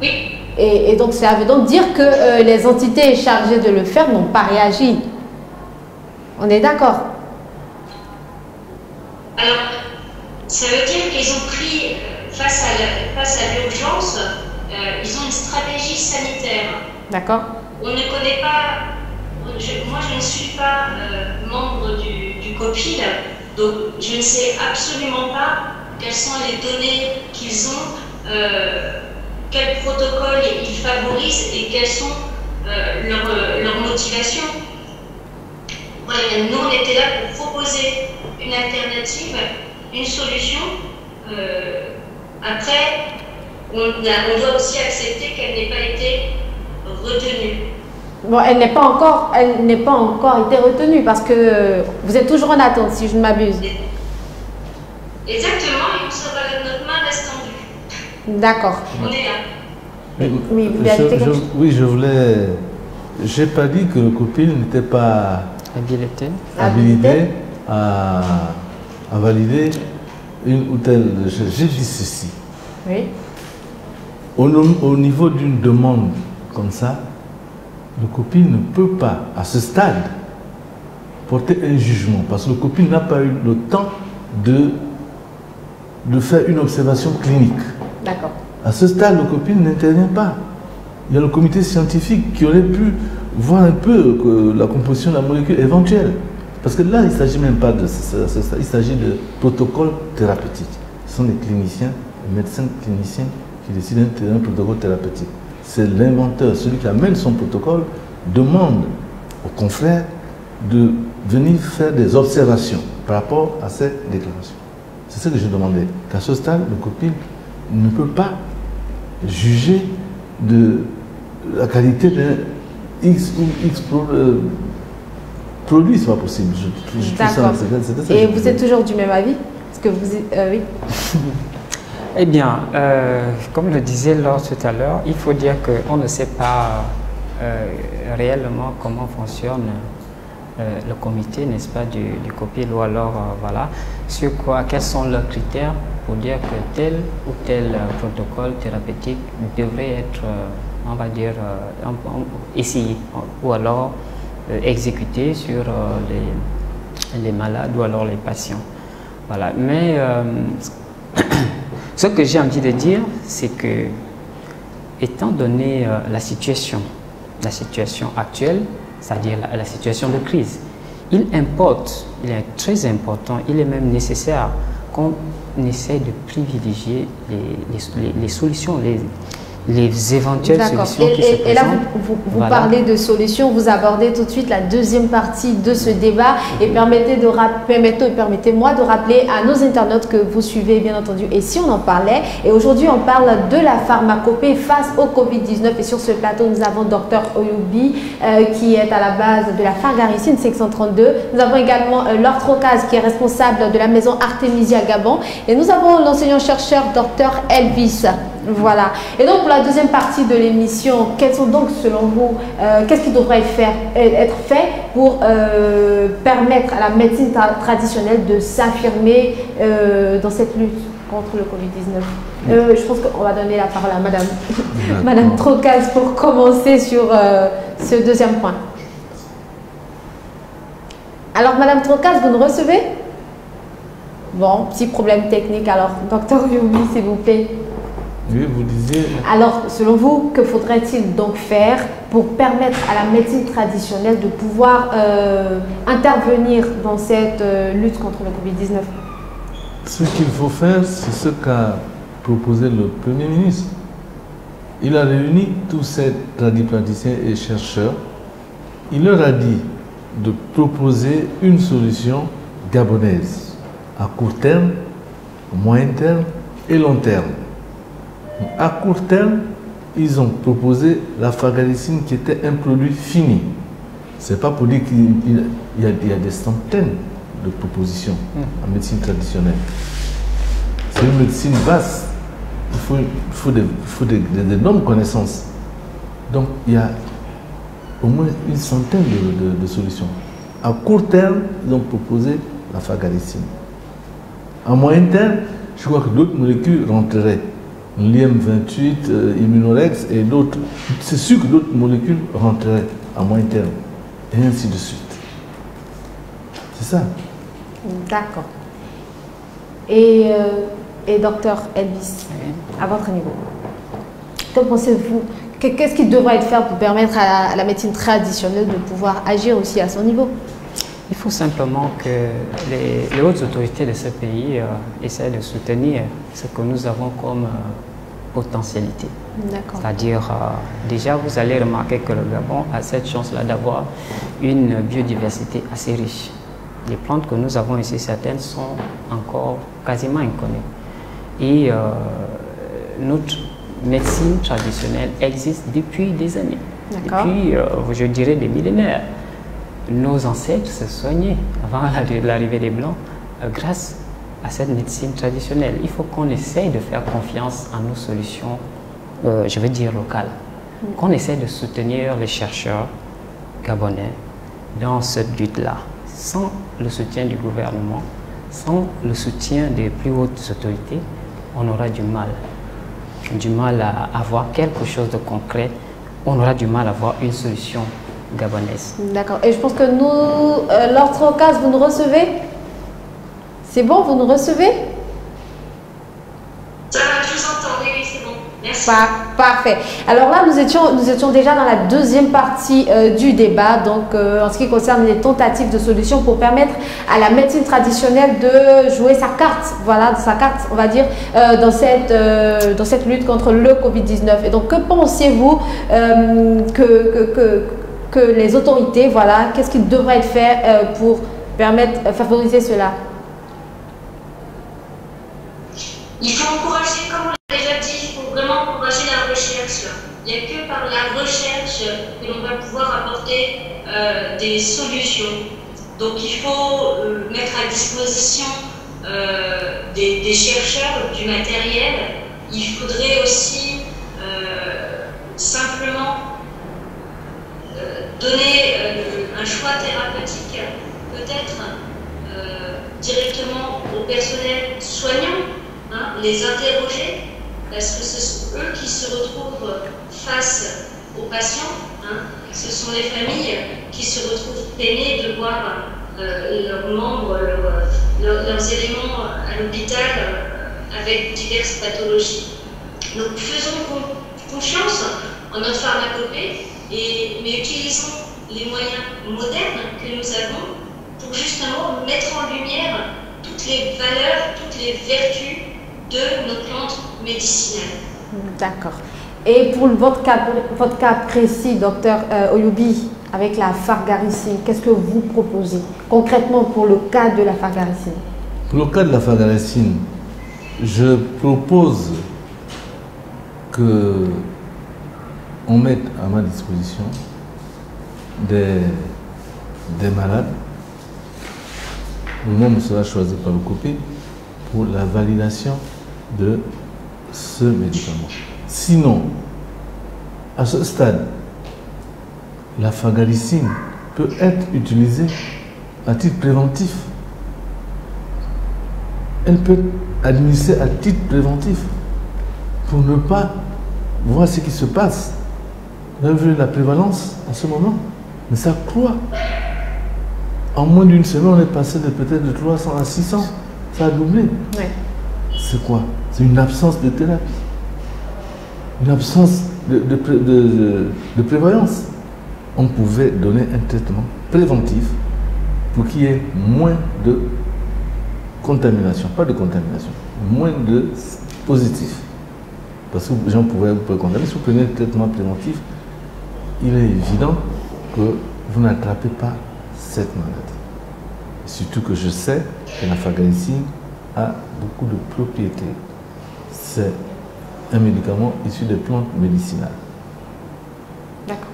Oui. Et donc, ça veut donc dire que les entités chargées de le faire n'ont pas réagi. On est d'accord? Alors, ça veut dire qu'ils ont pris, face à l'urgence, ils ont une stratégie sanitaire. D'accord. On ne connaît pas, moi je ne suis pas membre du COPIL, donc je ne sais absolument pas quelles sont les données qu'ils ont, quel protocole ils favorisent et quelles sont leurs motivations. Voilà, nous on était là pour proposer une alternative, une solution. Après, on doit aussi accepter qu'elle n'ait pas été retenue. Bon, elle n'est pas encore été retenue parce que vous êtes toujours en attente, si je ne m'abuse. Exactement, et notre main reste tendue. D'accord. On est là. Oui, vous avez quelque chose? Oui, je voulais. J'ai pas dit que le copil n'était pas habilité à valider une ou telle. J'ai dit ceci. Oui. Au niveau d'une demande comme ça, le copil ne peut pas, à ce stade, porter un jugement, parce que le copil n'a pas eu le temps de faire une observation clinique. D'accord. À ce stade, le copil n'intervient pas. Il y a le comité scientifique qui aurait pu voir un peu la composition de la molécule éventuelle. Parce que là, il ne s'agit même pas de ça, il s'agit de protocole thérapeutique. Ce sont les cliniciens, les médecins cliniciens qui décident d'un protocole thérapeutique. C'est l'inventeur, celui qui amène son protocole, demande aux confrères de venir faire des observations par rapport à ces déclarations. C'est ce que j'ai demandé. Qu'à ce stade, le copil ne peut pas juger de la qualité d'un X ou X produit, c'est pas possible. D'accord. Et vous êtes toujours du même avis? Parce que vous oui. Eh bien, comme le disait Laure tout à l'heure, il faut dire qu'on ne sait pas réellement comment fonctionne le comité, n'est-ce pas, du COPIL, ou alors, voilà, sur quoi, quels sont leurs critères pour dire que tel ou tel protocole thérapeutique devrait être, on va dire, essayé, ou alors exécuté sur les malades ou alors les patients. Voilà, mais ce que j'ai envie de dire, c'est que, étant donné la situation actuelle, c'est-à-dire la situation de crise, il est très important, il est même nécessaire qu'on essaie de privilégier les solutions, les éventuelles solutions qui se présentent. Et là, vous parlez de solutions, vous abordez tout de suite la deuxième partie de ce débat et permettez-moi de rappeler à nos internautes que vous suivez bien entendu. Et si on en parlait, et aujourd'hui on parle de la pharmacopée face au Covid-19 et sur ce plateau nous avons Dr Oyoubi qui est à la base de la Fargaricine 532. Nous avons également Laure Trocaz qui est responsable de la maison Artemisia Gabon et nous avons l'enseignant-chercheur Dr Elvis. Voilà. Et donc pour la deuxième partie de l'émission, quels sont donc selon vous, qu'est-ce qui devrait être fait pour permettre à la médecine traditionnelle de s'affirmer dans cette lutte contre le Covid-19? Je pense qu'on va donner la parole à Madame Trocaz pour commencer sur ce deuxième point. Alors Madame Trocaz, vous nous recevez? Bon, petit problème technique. Alors Dr Oyoubi, s'il vous plaît. Oui, vous disiez... Alors, selon vous, que faudrait-il donc faire pour permettre à la médecine traditionnelle de pouvoir intervenir dans cette lutte contre le Covid-19? Ce qu'il faut faire, c'est ce qu'a proposé le Premier ministre. Il a réuni tous ces tradipraticiens et chercheurs. Il leur a dit de proposer une solution gabonaise à court terme, moyen terme et long terme. À court terme, ils ont proposé la Fargaricine qui était un produit fini. Ce n'est pas pour dire qu'il y a des centaines de propositions en médecine traditionnelle. C'est une médecine vaste. Il faut d'énormes connaissances. Donc, il y a au moins une centaine de solutions. À court terme, ils ont proposé la Fargaricine. À moyen terme, je crois que d'autres molécules rentreraient. L'IM28, Immunorex et d'autres. C'est sûr que d'autres molécules rentreraient à moyen terme. Et ainsi de suite. C'est ça. D'accord. Et docteur Elvis, à votre niveau, que pensez-vous? Qu'est-ce qui devrait être fait pour permettre à la médecine traditionnelle de pouvoir agir aussi à son niveau? Il faut simplement que les hautes autorités de ce pays essaient de soutenir ce que nous avons comme potentialité. C'est-à-dire, déjà, vous allez remarquer que le Gabon a cette chance-là d'avoir une biodiversité assez riche. Les plantes que nous avons ici, certaines sont encore quasiment inconnues. Et notre médecine traditionnelle existe depuis des années, depuis, je dirais, des millénaires. Nos ancêtres se soignaient avant l'arrivée des Blancs grâce à cette médecine traditionnelle. Il faut qu'on essaye de faire confiance à nos solutions, je veux dire locales. Qu'on essaie de soutenir les chercheurs gabonais dans cette lutte-là. Sans le soutien du gouvernement, sans le soutien des plus hautes autorités, on aura du mal à avoir quelque chose de concret, on aura du mal à avoir une solution gabonaise. D'accord. Et je pense que nous, Laure Trocaz, vous nous recevez? C'est bon, vous nous recevez? Ça va, je vous entends, oui, c'est bon. Merci. Parfait. Alors là, nous étions déjà dans la deuxième partie du débat, donc en ce qui concerne les tentatives de solutions pour permettre à la médecine traditionnelle de jouer sa carte, voilà, sa carte, on va dire, dans cette lutte contre le Covid-19. Et donc, que pensez-vous que les autorités, voilà, qu'est-ce qui devrait être fait pour favoriser cela? Il faut encourager, comme on l'a déjà dit, il faut vraiment encourager la recherche. Il n'y a que par la recherche que l'on va pouvoir apporter des solutions. Donc il faut mettre à disposition des chercheurs du matériel. Il faudrait aussi simplement donner un choix thérapeutique, peut-être directement au personnel soignant. Les interroger, parce que ce sont eux qui se retrouvent face aux patients, ce sont les familles qui se retrouvent peinées de voir leurs membres, leurs éléments à l'hôpital avec diverses pathologies. Donc faisons confiance en notre pharmacopée, mais utilisons les moyens modernes que nous avons pour justement mettre en lumière toutes les valeurs, toutes les vertus de nos plantes médicinales. D'accord. Et pour votre cas précis, docteur Oyoubi, avec la fargaricine, qu'est-ce que vous proposez concrètement pour le cas de la fargaricine? Pour le cas de la fargaricine, je propose que on mette à ma disposition des malades. Le nom sera choisi par le COPEI pour la validation de ce médicament. Sinon, à ce stade, la fargaricine peut être utilisée à titre préventif. Elle peut être administrée à titre préventif pour ne pas voir ce qui se passe. Vous avez vu la prévalence en ce moment, mais ça croît. En moins d'une semaine, on est passé de peut-être de 300 à 600. Ça a doublé. Oui. C'est quoi? C'est une absence de thérapie. Une absence de prévoyance. On pouvait donner un traitement préventif pour qu'il y ait moins de contamination. Pas de contamination, moins de positifs. Parce que les gens pouvaient contaminer. Si vous prenez un traitement préventif, il est évident que vous n'attrapez pas cette maladie. Surtout que je sais que la fargaricine a beaucoup de propriétés. C'est un médicament issu des plantes médicinales. D'accord.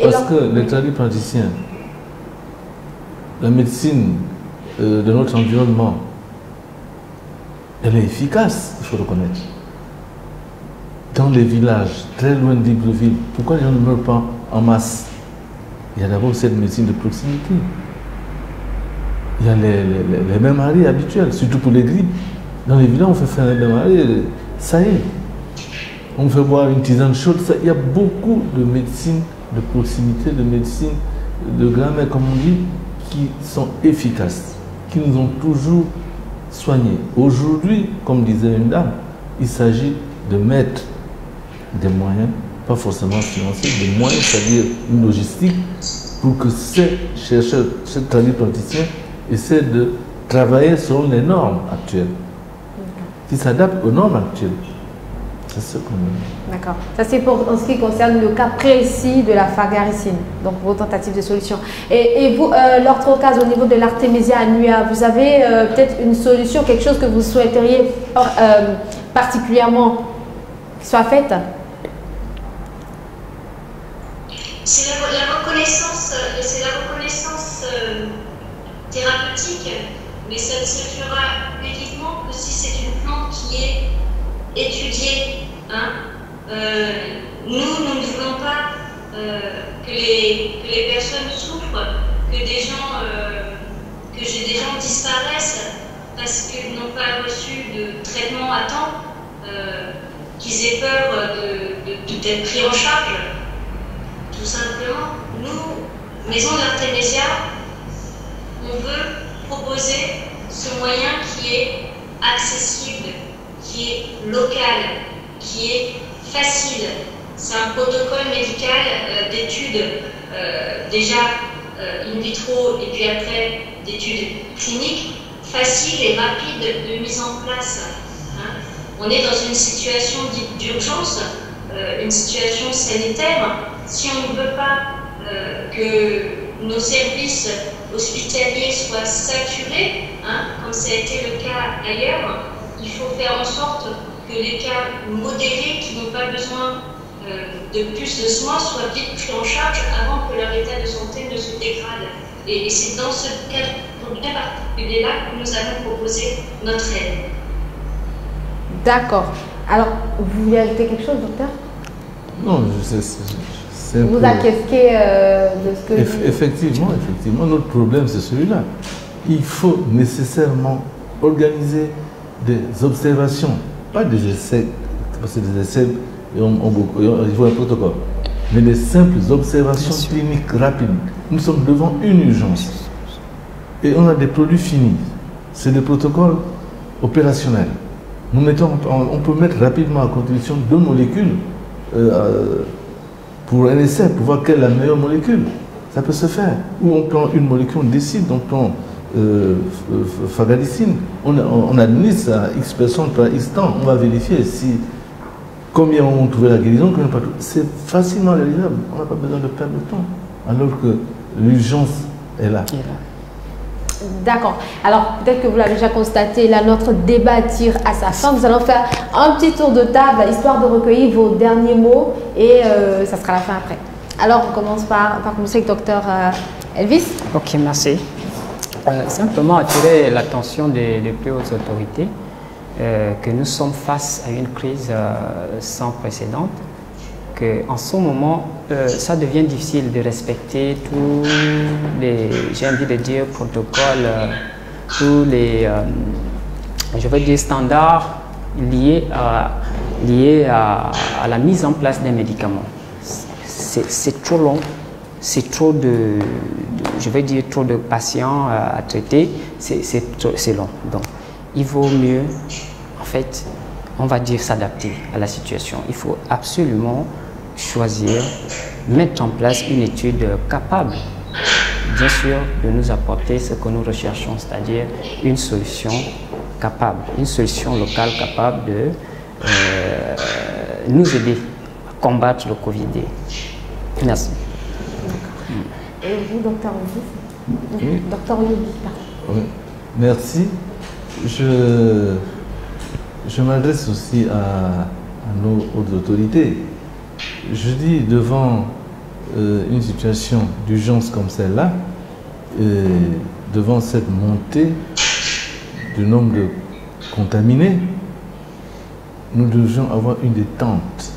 Parce que les tradipraticiens, la médecine de notre environnement, elle est efficace, il faut reconnaître. Dans les villages, très loin de Libreville, pourquoi les gens ne meurent pas en masse? Il y a d'abord cette médecine de proximité. Il y a les bains-maries habituels, surtout pour les grippes. Dans les villages, on fait faire un bain-marie, ça y est. On fait boire une tisane chaude. Il y a beaucoup de médecine de proximité, de médecine de grand-mère, comme on dit, qui sont efficaces, qui nous ont toujours soignés. Aujourd'hui, comme disait une dame, il s'agit de mettre des moyens, pas forcément financiers, des moyens, c'est-à-dire une logistique, pour que ces chercheurs, ces tradipraticiens essaient de travailler selon les normes actuelles, qui s'adaptent aux normes actuelles. C'est ce qu'on a. D'accord. Ça, c'est pour en ce qui concerne le cas précis de la fargaricine, donc vos tentatives de solution. Et vous, l'orthocase, au niveau de l'artémisia annua, vous avez peut-être une solution, quelque chose que vous souhaiteriez particulièrement qui soit faite? C'est la reconnaissance thérapeutique, mais ça ne se fera uniquement que si c'est une plante qui est étudiée. Nous ne voulons pas que les personnes souffrent, que j'ai des gens disparaissent parce qu'ils n'ont pas reçu de traitement à temps, qu'ils aient peur d'être pris en charge. Tout simplement, nous, Maison de l'Artémisia, on veut proposer ce moyen qui est accessible, qui est local, qui est facile. C'est un protocole médical d'études déjà in vitro et puis après d'études cliniques, facile et rapide de mise en place. On est dans une situation dite d'urgence, une situation sanitaire. Si on ne veut pas que nos services hospitaliers soient saturés, comme ça a été le cas ailleurs, il faut faire en sorte que les cas modérés qui n'ont pas besoin de plus de soins soient vite pris en charge avant que leur état de santé ne se dégrade. Et c'est dans ce cadre bien particulier-là que nous allons proposer notre aide. D'accord. Alors, vous voulez ajouter quelque chose, docteur? Non, c'est un vous peu... acquiesquez de ce que... Effectivement, notre problème c'est celui-là. Il faut nécessairement organiser des observations, pas des essais, parce que des essais, il faut un protocole, mais des simples observations cliniques rapides. Nous sommes devant une urgence et on a des produits finis. C'est des protocoles opérationnels. On peut mettre rapidement à contribution 2 molécules pour un essai, pour voir quelle est la meilleure molécule. Ça peut se faire. Ou on prend une molécule, on décide, on prend fargaricine, on administre à X personnes par X temps, on va vérifier si combien on trouvé la guérison, c'est facilement réalisable. On n'a pas besoin de perdre de temps. Alors que l'urgence est là. D'accord. Alors, peut-être que vous l'avez déjà constaté, là, notre débat tire à sa fin. Nous allons faire un petit tour de table, histoire de recueillir vos derniers mots et ça sera la fin après. Alors, on commence par commencer avec Dr Elvis. Ok, merci. Simplement attirer l'attention des plus hautes autorités que nous sommes face à une crise sans précédent, qu'en ce moment, ça devient difficile de respecter tous les, j'ai envie de dire, protocoles, tous les, je veux dire, standards liés à la mise en place des médicaments. C'est trop long, c'est trop je veux dire, trop de patients à traiter, c'est long. Donc, il vaut mieux, en fait, on va dire, s'adapter à la situation. Il faut absolument choisir, mettre en place une étude capable, bien sûr, de nous apporter ce que nous recherchons, c'est-à-dire une solution capable, une solution locale capable de nous aider à combattre le Covid. Merci. Et vous, docteur Yobi? Oui. Docteur Yobi, pardon. Oui. Merci. Je m'adresse aussi à nos hautes autorités. Je dis, devant une situation d'urgence comme celle-là, devant cette montée du nombre de contaminés, nous devions avoir une détente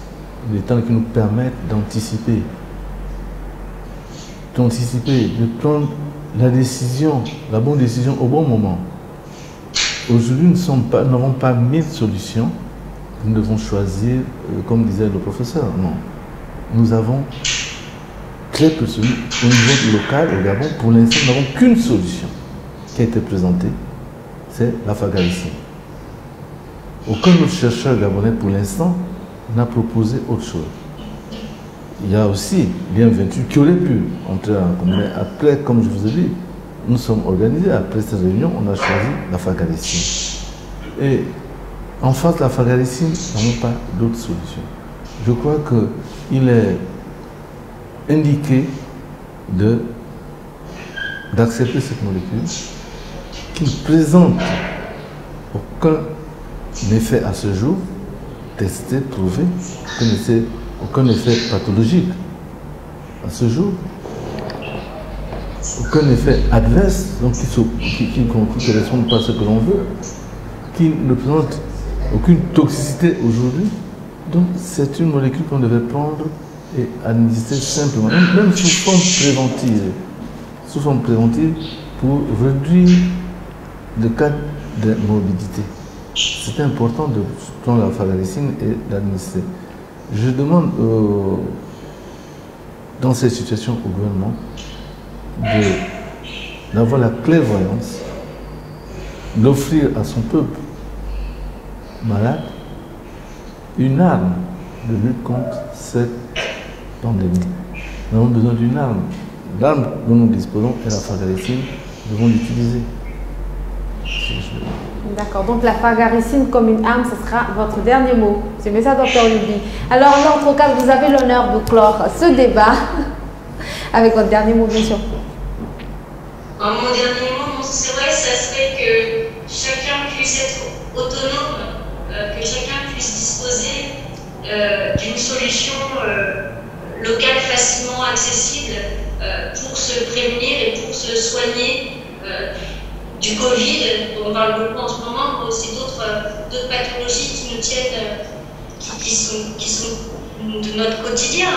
qui nous permettent d'anticiper, de prendre la décision, la bonne décision au bon moment. Aujourd'hui, nous n'avons pas 1000 solutions. Nous devons choisir, comme disait le professeur. Non. Nous avons très peu de solutions. Au niveau local, au Gabon, pour l'instant, nous n'avons qu'une solution qui a été présentée, c'est la fagaricine. Aucun autre chercheur gabonais, pour l'instant, n'a proposé autre chose. Il y a aussi Lien 28 qui aurait pu entrer en commun. Après, comme je vous ai dit, nous sommes organisés. Après cette réunion, on a choisi la fagaricine. Et en face de la fagaricine, nous n'avons pas d'autre solution. Je crois qu'il est indiqué d'accepter cette molécule qui ne présente aucun effet à ce jour, testé, prouvé, aucun effet pathologique à ce jour, aucun effet adverse, donc qui ne correspond pas à ce que l'on veut, qui ne présente aucune toxicité aujourd'hui. Donc c'est une molécule qu'on devait prendre et administrer simplement, même sous forme préventive, pour réduire le cas de morbidité. C'est important de prendre la fagaricine et d'administrer. Je demande dans cette situation au gouvernement d'avoir la clairvoyance, d'offrir à son peuple malade une arme de lutte contre cette pandémie. Nous avons besoin d'une arme. L'arme dont nous disposons est la fagaricine. Nous devons l'utiliser. D'accord, donc la fagaricine comme une arme, ce sera votre dernier mot. C'est bien ça, docteur Yobi. Alors, en notre cas, vous avez l'honneur de clore ce débat avec votre dernier mot, bien sûr. Mon dernier mot, c'est vrai, ça serait que chacun puisse être autonome, que chacun puisse disposer d'une solution locale facilement accessible pour se prévenir et pour se soigner du Covid, dont on parle beaucoup en ce moment, mais aussi d'autres pathologies qui nous tiennent, qui sont de notre quotidien,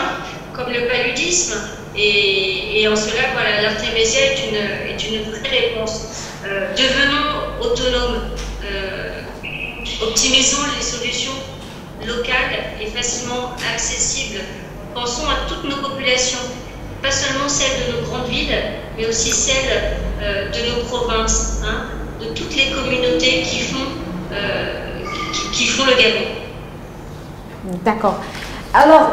comme le paludisme. Et en cela, voilà, l'artémisia est une vraie réponse. Devenons autonomes, optimisons les solutions locales et facilement accessibles. Pensons à toutes nos populations, pas seulement celles de nos grandes villes, mais aussi celles de nos provinces, hein, de toutes les communautés qui font le Gabon. D'accord. Alors,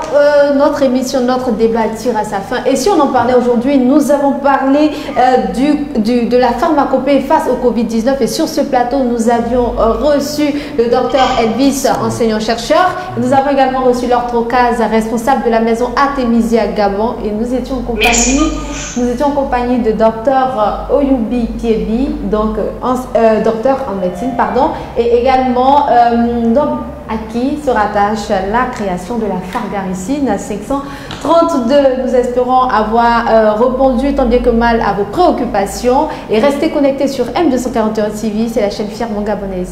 notre émission, notre débat tire à sa fin. Et si on en parlait aujourd'hui, nous avons parlé de la pharmacopée face au Covid-19. Et sur ce plateau, nous avions reçu le docteur Elvis, enseignant-chercheur. Nous avons également reçu Laure Trocaz, responsable de la maison Artemisia Gabon. Et nous étions en compagnie de docteur Oyubi Kiebi, donc docteur en médecine, pardon. Et également, à qui se rattache la création de la Fargaricine 532. Nous espérons avoir répondu tant bien que mal à vos préoccupations et restez connectés sur M241 TV, c'est la chaîne fière mon Gabonais.